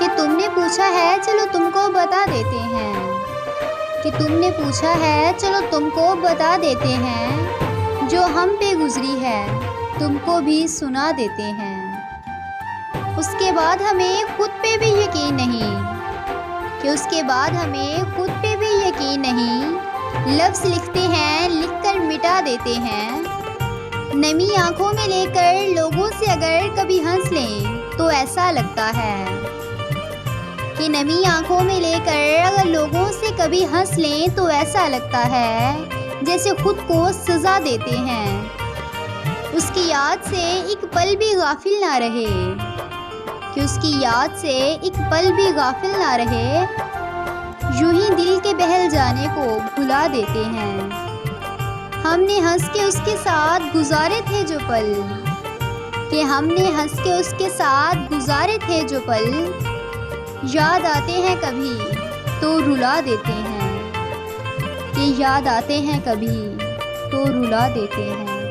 कि तुमने पूछा है चलो तुमको बता देते हैं, कि तुमने पूछा है चलो तुमको बता देते हैं, जो हम पे गुजरी है तुमको भी सुना देते हैं। उसके बाद हमें खुद पे भी यकीन नहीं, कि उसके बाद हमें खुद पे भी यकीन नहीं, लफ्ज़ लिखते हैं लिखकर मिटा देते हैं। नमी आंखों में लेकर लोगों से अगर कभी हंस लें तो ऐसा लगता है, कि नमी आंखों में लेकर अगर लोगों से कभी हंस लें तो ऐसा लगता है जैसे खुद को सज़ा देते हैं। उसकी याद से एक पल भी गाफिल ना रहे, कि उसकी याद से एक पल भी गाफिल ना रहे, यूं ही दिल के बहल जाने को भुला देते हैं। हमने हंस के उसके साथ गुजारे थे जो पल, कि हमने हंस के उसके साथ गुजारे थे जो पल, याद आते हैं कभी तो रुला देते हैं, कि याद आते हैं कभी तो रुला देते हैं।